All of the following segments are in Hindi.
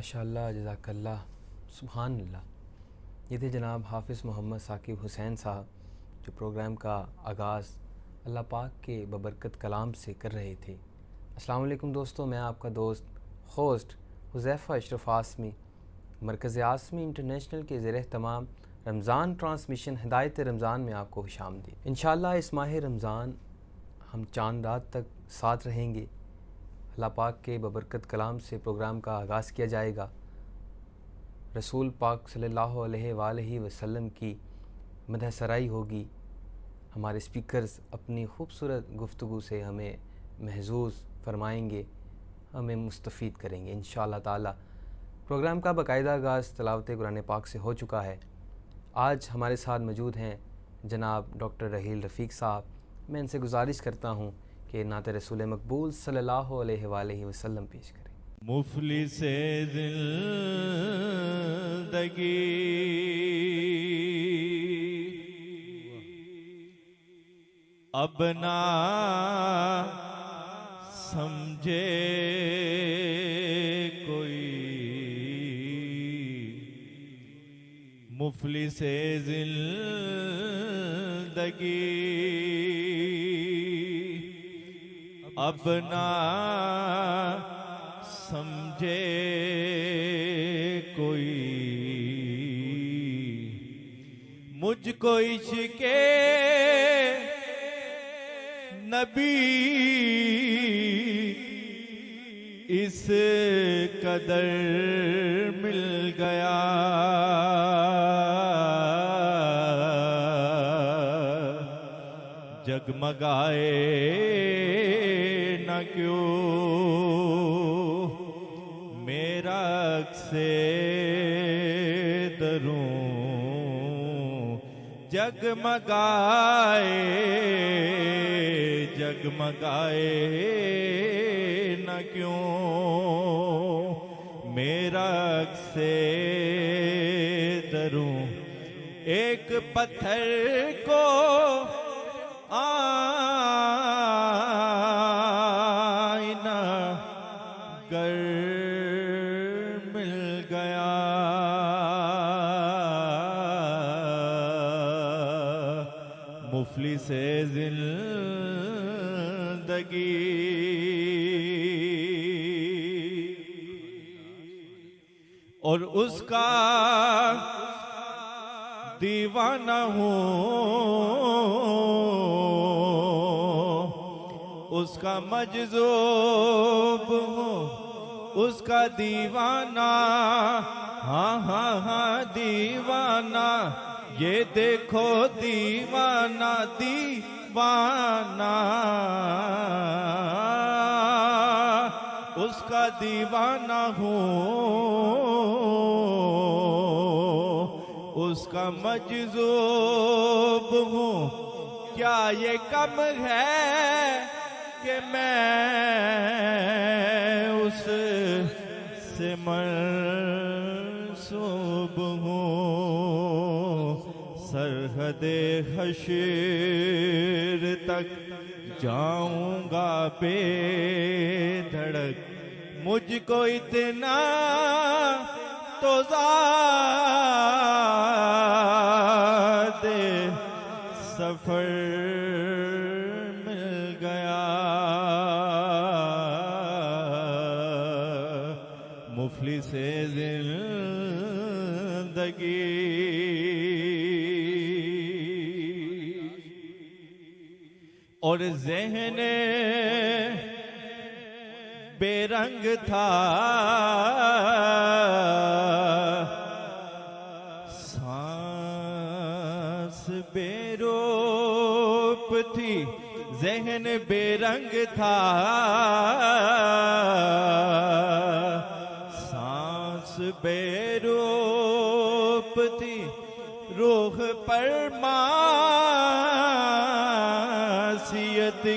माशाअल्लाह, जज़ाकल्लाह, सुभान अल्लाह। ये थे जनाब हाफ़िज़ मोहम्मद साकिब हुसैन साहब, जो प्रोग्राम का आगाज़ अल्लाह पाक के बबरकत कलाम से कर रहे थे। अस्सलाम वालेकुम दोस्तों, मैं आपका दोस्त होस्ट हुज़ैफ़ा अशरफ आसमी, मरकज़ आसमी इंटरनेशनल के ज़ेर एहतमाम रमज़ान ट्रांसमिशन हिदायत रमज़ान में आपको खुशामदीद। इंशाअल्लाह इस माह रमज़ान हम चांद रात तक साथ रहेंगे। अल्लाह पाक के बबरकत कलाम से प्रोग्राम का आगाज़ किया जाएगा। रसूल पाक सल्लल्लाहु अलैहि वसल्लम की मदह सराई होगी। हमारे स्पीकर्स अपनी खूबसूरत गुफ्तगू से हमें महजूज़ फरमाएंगे, हमें मुस्तफ़ीद करेंगे इंशाअल्लाह ताला। प्रोग्राम का बाकायदा आगाज़ तिलावत कुरान पाक से हो चुका है। आज हमारे साथ मौजूद हैं जनाब डॉक्टर रहील रफ़ीक साहब। मैं इनसे गुजारिश करता हूँ कि नात रसूल मकबूल सल्लल्लाहु अलैहि वसल्लम पेश करें। मुफ़लिसे ज़िंदगी अब ना समझे कोई, मुफ़लिसे ज़िंदगी अब ना समझे कोई, मुझको इश्क़े नबी इस कदर मिल गया, जगमगाए न क्यों मेरा अक्से दरूं, जगमगाए जगमगाए न क्यों मेरा अक्से दरूं, एक पत्थर को आईना गर मिल गया, मुफ़लिसे ज़िंदगी और उसका दीवाना हूँ, उसका मजज़ूब हूँ, उसका दीवाना, हाँ हाँ हाँ दीवाना, ये देखो दीवाना दीवाना, उसका दीवाना हूँ, उसका मजज़ूब हूँ। क्या ये कम है कि मैं उस से मंसूब हूँ, सरहदे हश्र तक जाऊंगा बेधड़क, मुझको इतना तो ज़ादे सफर मिल गया, मुफ़लिसे ज़िंदगी और ज़हन बेरंग था, सांस बेरोप थी, ज़हन बेरंग था, सांस बेरोप थी, रूह पर मासियत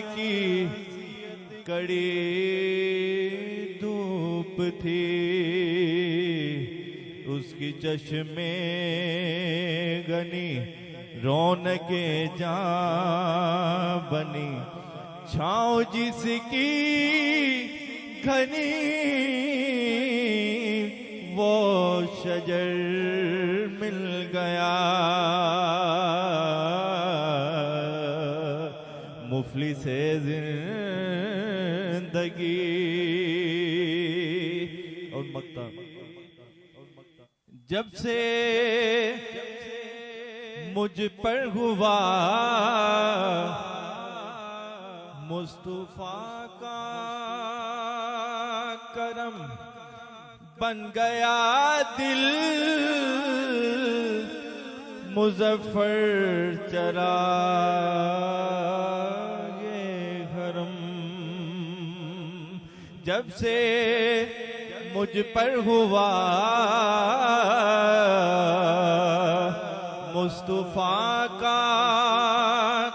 की कड़ी धूप थी, उसकी चश्मे गनी रौनके जां बनी, छाँव जिसकी घनी वो शजर मिल गया, मुफलिस जिंदगी। और मक्ता जब से मुझ पर हुआ मुस्तफा का करम, बन गया दिल मुजफ्फर चरागे हरम। जब से मुझ पर हुआ मुस्तफा का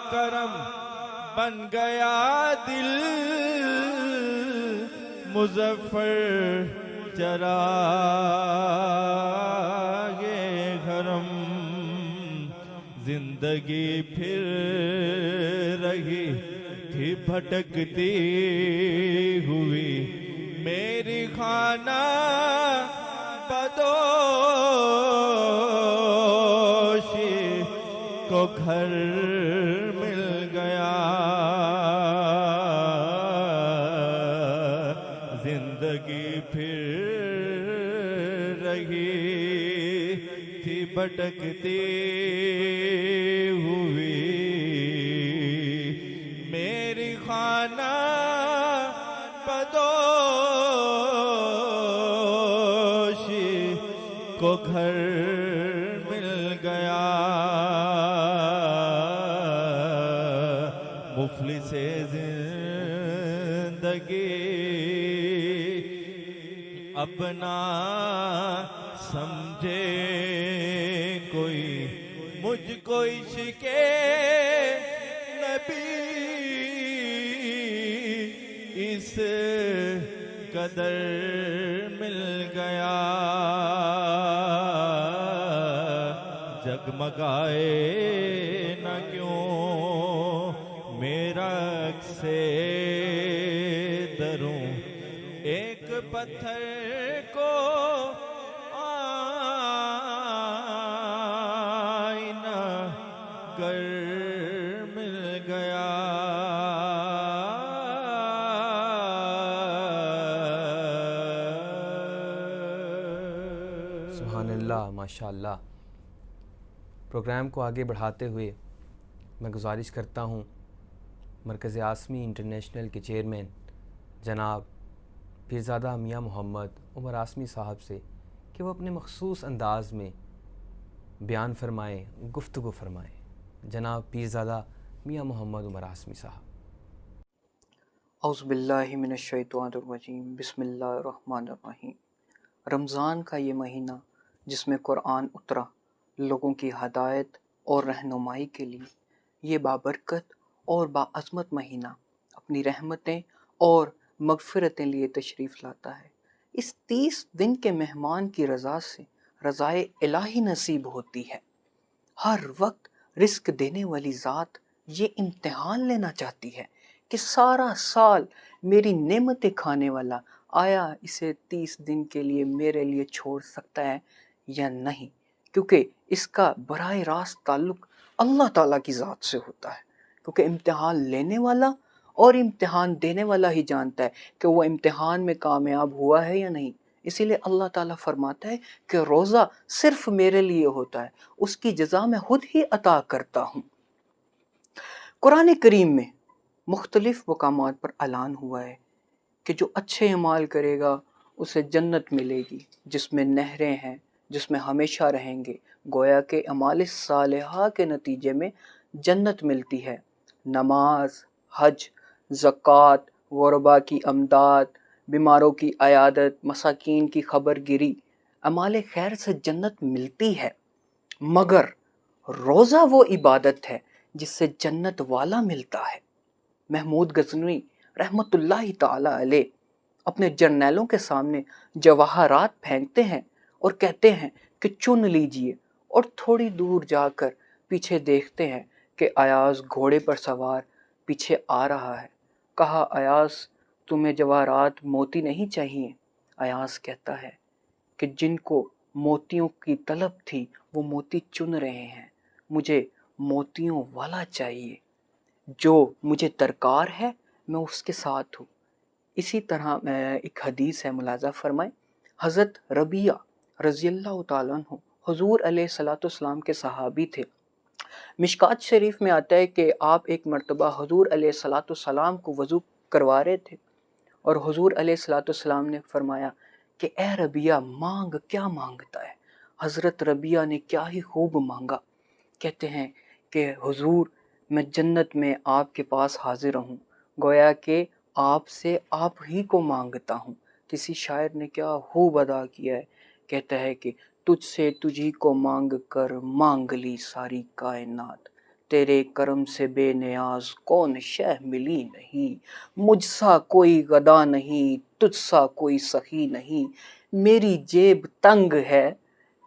करम, बन गया दिल मुजफ्फर चरागे घरम। जिंदगी फिर रही थी भटकती हुई, मेरी खाना बदोशी को घर मिल गया। जिंदगी फिर रही थी भटकती हुई, मेरी खाना बदोशी को घर मिल गया। मुफलिस जिंदगी अपना समझे कोई, मुझको इश्क़े नबी इस कदर मिल गया। जगमगाए न क्यों मेरा से दरूं, एक पत्थर को आईना कर मिल गया। सुभानअल्लाह, माशाअल्लाह। प्रोग्राम को आगे बढ़ाते हुए मैं गुजारिश करता हूँ मरकज़ आसमी इंटरनेशनल के चेयरमैन जनाब पीरज़ादा मियाँ मोहम्मद उमर आसमी साहब से कि वो अपने मखसूस अंदाज़ में बयान फरमाएँ, गुफ्तगू फरमाएँ। जनाब पीरज़ादा मियाँ मोहम्मद उमर आसमी साहब। औज़ुबिल्लाहि मिनश्शैतानिर्रजीम, बिस्मिल्लाहिर्रहमानिर्रहीम। रमज़ान का ये महीना जिसमें कुरान उतरा, लोगों की हदायत और रहनुमाई के लिए, ये बाबरकत और बाअज़मत महीना अपनी रहमतें और मग़फ़िरतें लिए तशरीफ़ लाता है। इस 30 दिन के मेहमान की रज़ा से रज़ाए इलाही नसीब होती है। हर वक्त रिस्क देने वाली ज़ात ये इम्तिहान लेना चाहती है कि सारा साल मेरी नेमतें खाने वाला आया इसे 30 दिन के लिए मेरे लिए छोड़ सकता है या नहीं, क्योंकि इसका बराह रास्त ताल्लुक़ अल्लाह ताला की ज़ात से होता है। क्योंकि इम्तिहान लेने वाला और इम्तिहान देने वाला ही जानता है कि वो इम्तिहान में कामयाब हुआ है या नहीं। इसीलिए अल्लाह ताला फरमाता है कि रोज़ा सिर्फ मेरे लिए होता है, उसकी जज़ा मैं खुद ही अता करता हूँ। कुरान करीम में मुख्तलिफ मकामात पर ऐलान हुआ है कि जो अच्छे अमाल करेगा उसे जन्नत मिलेगी जिसमें नहरें हैं, जिसमें हमेशा रहेंगे। गोया के अमाल सालिहा के नतीजे में जन्नत मिलती है। नमाज, हज, ज़कात, ग़ुरबा की अमदाद, बीमारों की अयादत, मसाकीन की खबरगिरी, अमाल खैर से जन्नत मिलती है। मगर रोज़ा वो इबादत है जिससे जन्नत वाला मिलता है। महमूद गज़नवी रहमतुल्लाहि ताला अलैह अपने जर्नैलों के सामने जवाहरात फेंकते हैं और कहते हैं कि चुन लीजिए, और थोड़ी दूर जाकर पीछे देखते हैं कि अयाज़ घोड़े पर सवार पीछे आ रहा है। कहा, अयाज़ तुम्हें जवाहरात मोती नहीं चाहिए? अयाज़ कहता है कि जिनको मोतियों की तलब थी वो मोती चुन रहे हैं। मुझे मोतियों वाला चाहिए, जो मुझे दरकार है मैं उसके साथ हूँ। इसी तरह एक हदीस है, मुलाजा फरमाएं। हज़रत रबिया रज़ियल्लाहु ताला अन्हु हुज़ूर अलैहिस्सलाम के सहाबी थे। मिशकात शरीफ में आता है कि आप एक मर्तबा हुज़ूर अलैहिस्सलाम को वज़ू करवा रहे थे और हुज़ूर अलैहिस्सलाम ने फरमाया कि ए रबिया, मांग, क्या मांगता है? हज़रत रबिया ने क्या ही खूब मांगा। कहते हैं कि हुज़ूर, मैं जन्नत में आपके पास हाजिर हूँ, गोया कि आपसे आप ही को मांगता हूँ। किसी शायर ने क्या खूब अदा किया है, कहता है कि तुझसे तुझी को मांग कर मांग ली सारी कायनात, तेरे करम से बेनियाज कौन शह मिली नहीं। मुझसा कोई गदा नहीं, तुझसा कोई सखी नहीं, मेरी जेब तंग है,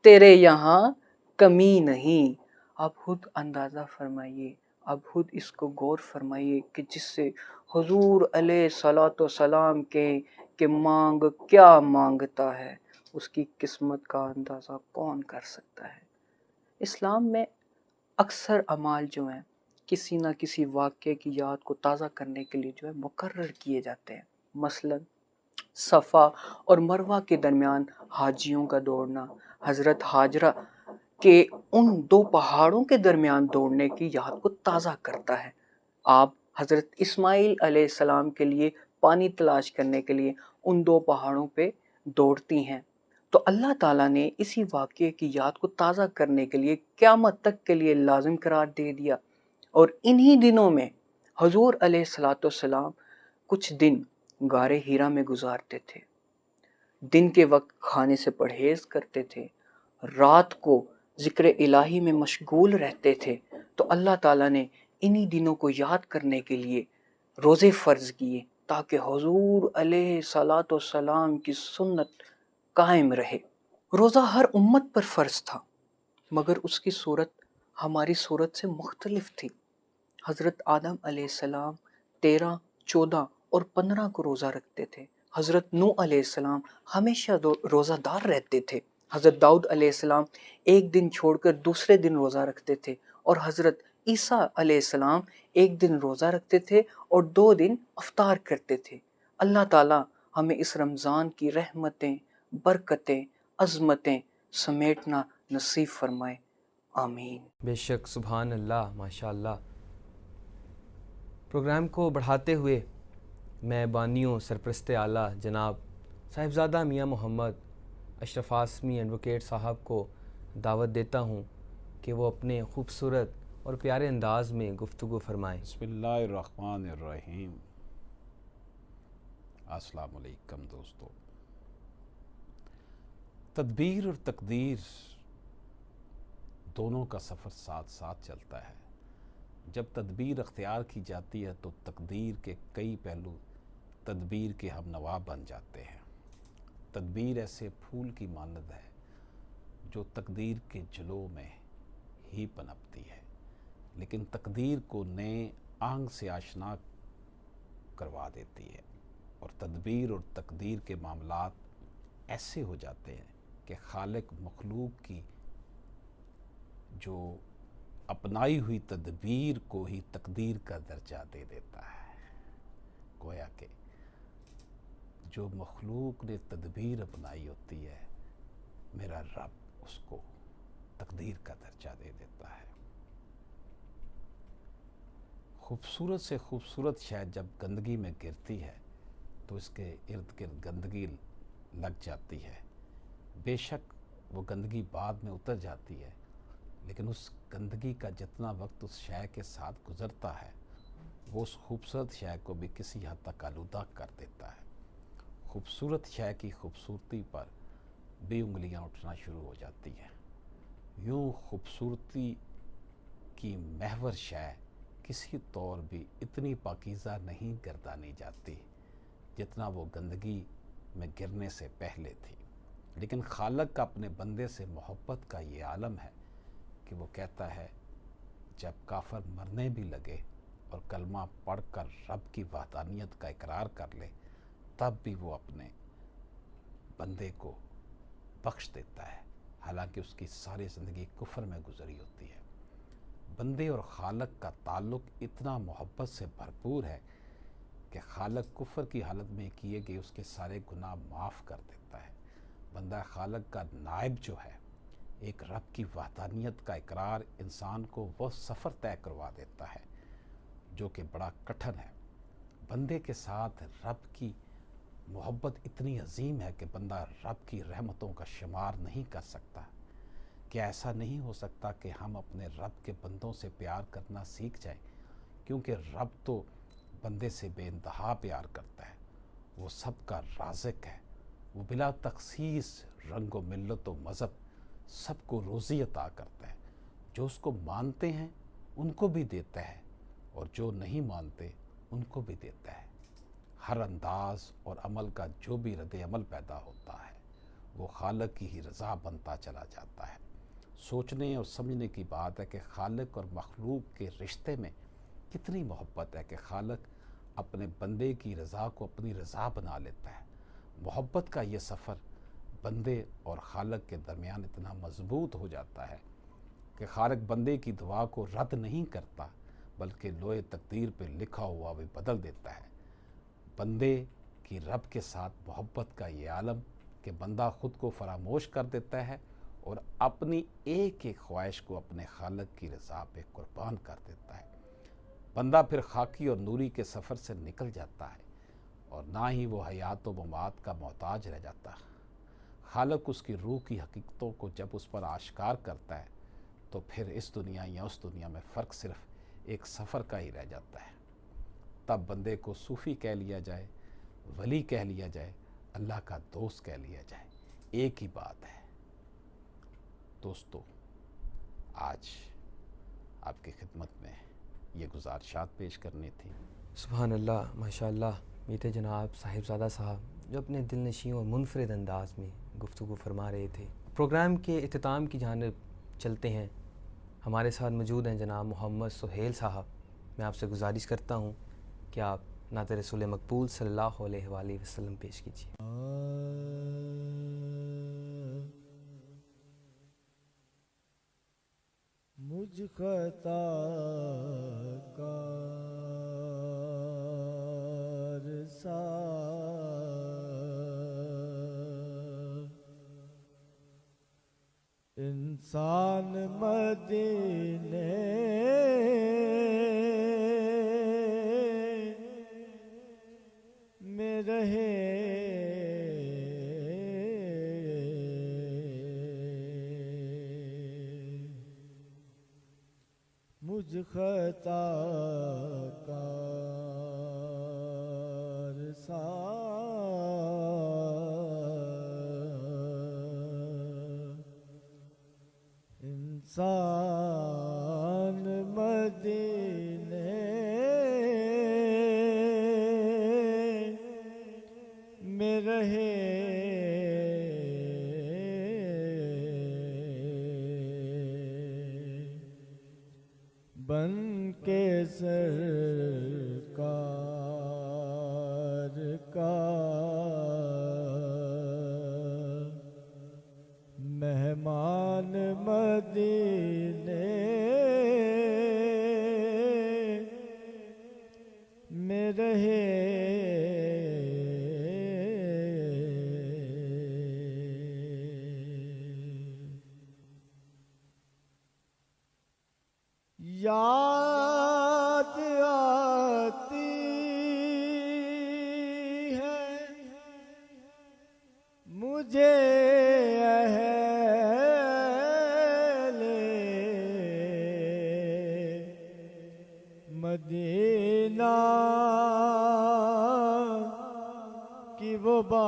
तेरे यहाँ कमी नहीं। आप खुद अंदाज़ा फरमाइए, आप खुद इसको गौर फरमाइए कि जिससे हुजूर अलैहिस्सलाम के मांग क्या मांगता है, उसकी किस्मत का अंदाज़ा कौन कर सकता है। इस्लाम में अक्सर अमाल जो हैं किसी न किसी वाक़े की याद को ताज़ा करने के लिए जो है मुकर्रर किए जाते हैं। मसलन सफ़ा और मरवा के दरमियान हाजियों का दौड़ना हज़रत हाजरा के उन दो पहाड़ों के दरमियान दौड़ने की याद को ताज़ा करता है। आप हज़रत इस्माइल अलैहिस्सलाम के लिए पानी तलाश करने के लिए उन दो पहाड़ों पे दौड़ती हैं। तो अल्लाह ताला ने इसी वाक़ये की याद को ताज़ा करने के लिए क़यामत तक के लिए लाज़िम करार दे दिया। और इन्हीं दिनों में हुज़ूर अलैहिस्सलाम कुछ दिन गारे हीरा में गुजारते थे। दिन के वक्त खाने से परहेज़ करते थे, रात को ज़िक्र इलाही में मशगूल रहते थे। तो अल्लाह ताला ने इन्हीं दिनों को याद करने के लिए रोज़े फ़र्ज़ किए ताकि हुज़ूर अलैहिस्सलाम की सुन्नत कायम रहे। रोज़ा हर उम्मत पर फ़र्ज़ था, मगर उसकी सूरत हमारी सूरत से मुख्तलिफ थी। हज़रत आदम अलैहिस्सलाम 13, 14 और 15 को रोज़ा रखते थे। हज़रत नूह अलैहिस्सलाम हमेशा रोज़ादार रहते थे। हज़रत दाऊद अलैहिस्सलाम एक दिन छोड़कर दूसरे दिन रोज़ा रखते थे और हज़रत ईसा अलैहिस्सलाम एक दिन रोज़ा रखते थे और 2 दिन अफ्तार करते थे। अल्लाह ताला हमें इस रमज़ान की रहमतें, बरकतें, अज़मतें समेटना नसीब फरमाए। आमीन। बेशक, सुभान अल्लाह, माशाअल्लाह। प्रोग्राम को बढ़ाते हुए मैं बानियों सरपरस्त आला जनाब साहिबज़ादा मियाँ मोहम्मद अशरफ आसमी एडवोकेट साहब को दावत देता हूँ कि वो अपने ख़ूबसूरत और प्यारे अंदाज़ में गुफ्तगू फरमाएँ। बिस्मिल्लाहिर्रहमानिर्रहीम। अस्सलाम वालेकुम दोस्तों। तदबीर और तकदीर दोनों का सफ़र साथ साथ चलता है। जब तदबीर अख्तियार की जाती है तो तकदीर के कई पहलू तदबीर के हम नवा बन जाते हैं। तदबीर ऐसे फूल की मानद है जो तकदीर के जलो में ही पनपती है, लेकिन तकदीर को नए आंग से आशना करवा देती है। और तदबीर और तकदीर के मामलात ऐसे हो जाते हैं कि खालिक मखलूक की जो अपनाई हुई तदबीर को ही तकदीर का दर्जा दे देता है। गोया कि जो मखलूक ने तदबीर अपनाई होती है, मेरा रब उसको तकदीर का दर्जा दे देता है। खूबसूरत से खूबसूरत शय जब गंदगी में गिरती है तो इसके इर्द गिर्द गंदगी लग जाती है। बेशक वो गंदगी बाद में उतर जाती है, लेकिन उस गंदगी का जितना वक्त उस शय के साथ गुज़रता है वो उस खूबसूरत शय को भी किसी हद तक आलूदा कर देता है। खूबसूरत शय की खूबसूरती पर भी उंगलियां उठना शुरू हो जाती हैं। यूँ खूबसूरती की महवर शय किसी तौर भी इतनी पाकीज़ा नहीं गर्दानी जाती जितना वो गंदगी में गिरने से पहले थी। लेकिन खालिक का अपने बंदे से मोहब्बत का ये आलम है कि वो कहता है, जब काफिर मरने भी लगे और कलमा पढ़कर रब की वहदानियत का इकरार कर ले, तब भी वो अपने बंदे को बख्श देता है, हालांकि उसकी सारी ज़िंदगी कुफ्र में गुजरी होती है। बंदे और खालक का ताल्लुक़ इतना मोहब्बत से भरपूर है कि खालक कुफ्र की हालत में किए गए उसके सारे गुनाह माफ़ कर देता है। बंदा खालक का नायब जो है, एक रब की वहदानियत का इकरार इंसान को वह सफ़र तय करवा देता है जो कि बड़ा कठिन है। बंदे के साथ रब की मोहब्बत इतनी अजीम है कि बंदा रब की रहमतों का शुमार नहीं कर सकता। क्या ऐसा नहीं हो सकता कि हम अपने रब के बंदों से प्यार करना सीख जाएं, क्योंकि रब तो बंदे से बेइंतहा प्यार करता है। वो सबका राज़िक है, वो बिला तखसीस रंग व मिल्लत व मज़हब सबको रोज़ी अता करता है। जो उसको मानते हैं उनको भी देता है और जो नहीं मानते उनको भी देता है। हर अंदाज और अमल का जो भी रद्द अमल पैदा होता है वो खालिक की ही रज़ा बनता चला जाता है। सोचने और समझने की बात है कि खालिक और मखलूक के रिश्ते में कितनी मोहब्बत है कि खालिक अपने बंदे की रज़ा को अपनी रज़ा बना लेता है। मोहब्बत का ये सफ़र बंदे और खालिक के दरमियान इतना मजबूत हो जाता है कि खालिक बंदे की दुआ को रद्द नहीं करता, बल्कि लोहे तकदीर पे लिखा हुआ भी बदल देता है। बंदे की रब के साथ मोहब्बत का ये आलम कि बंदा ख़ुद को फरामोश कर देता है और अपनी एक एक ख्वाहिश को अपने खालिक की रज़ा पे कुर्बान कर देता है। बंदा फिर खाकी और नूरी के सफ़र से निकल जाता है और ना ही वो हयात व ममात का मोहताज रह जाता। खालिक उसकी रूह की हकीकतों को जब उस पर आश्कार करता है तो फिर इस दुनिया या उस दुनिया में फ़र्क सिर्फ एक सफ़र का ही रह जाता है। तब बंदे को सूफ़ी कह लिया जाए, वली कह लिया जाए, अल्लाह का दोस्त कह लिया जाए, एक ही बात है। दोस्तों, आज आपकी खिदमत में ये गुज़ारिशात पेश करनी थी। सुभान अल्लाह, माशाअल्लाह। ये थे जनाब साहिबज़ादा साहब जो अपने दिलनशीं और मुनफरिद अंदाज में गुफ्तगू फरमा रहे थे। प्रोग्राम के इख्तिताम की जानिब चलते हैं। हमारे साथ मौजूद हैं जनाब मोहम्मद सुहेल साहब। मैं आपसे गुजारिश करता हूँ कि आप नात रसूल मकबूल सल्लल्लाहु अलैहि वसल्लम पेश कीजिए। मुझ खता कार सा इंसान मदीने में रहे, मुझ खता कार सा इंसान मदीने में रहे, बन के सरकार का मेहमान मदीने में रहे, याद आती है मुझे अहले मदीना की वो बात,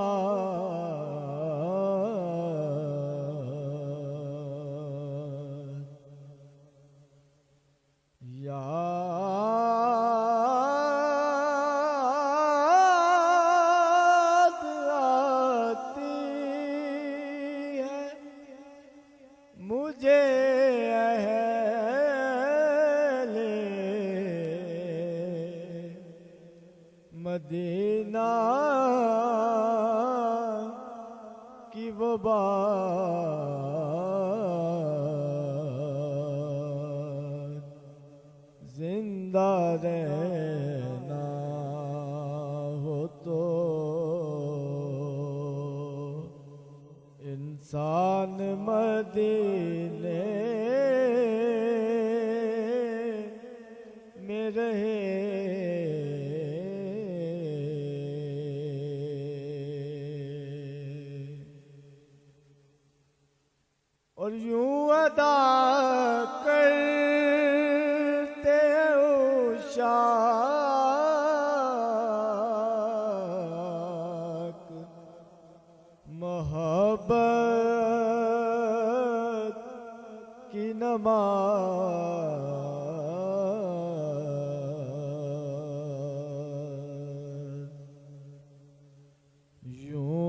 याद आती है मुझे अहले मदीना की वो बार जिंदा रहना हो तो इंसान मदीने में रहे। और यूं अदा करते उशाक मोहब्बत की नमाज। यूं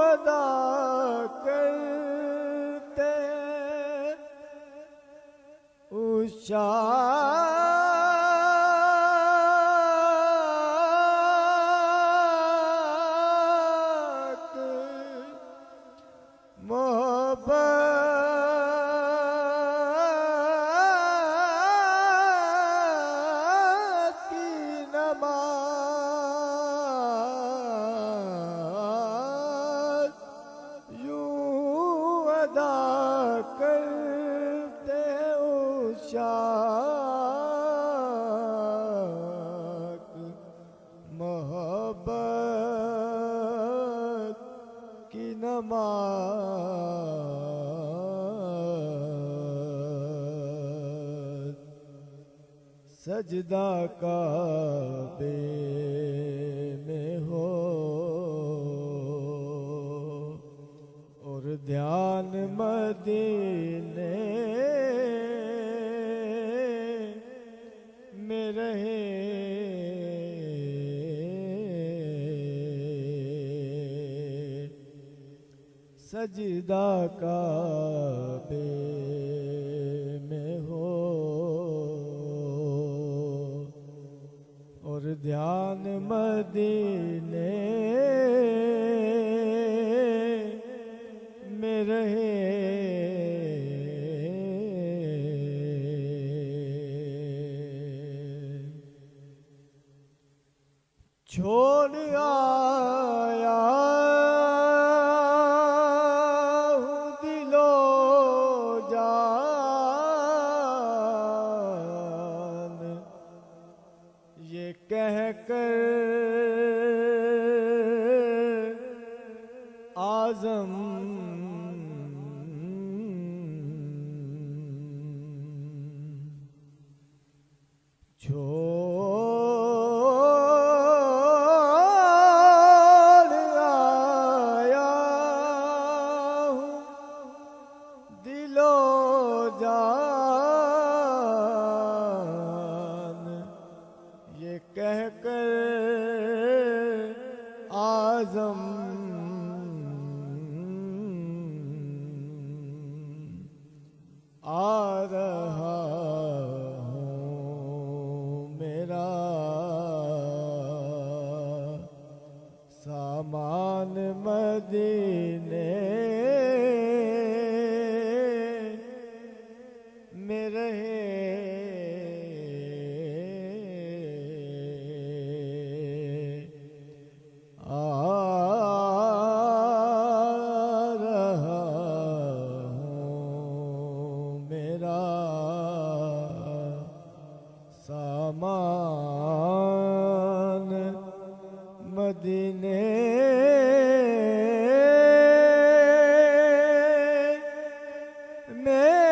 अदा करते उशाक मोहब्बत की नमाज। यूं अदा करते उशाक मोहब्बत की नमाज। सजदा काबे में हो और ध्यान मदीने में रहे। सजदा काबे में हो और ध्यान मदीने में रहे। छोड़ आया हूँ दिलो जान ये कह कर आज़म छोड़ आया हूँ दिलो जान ये कह कर आज़म आ रहा हूँ मेरा सामान मदीने में रहे। आ रहा हूँ मेरा सामान मदीने में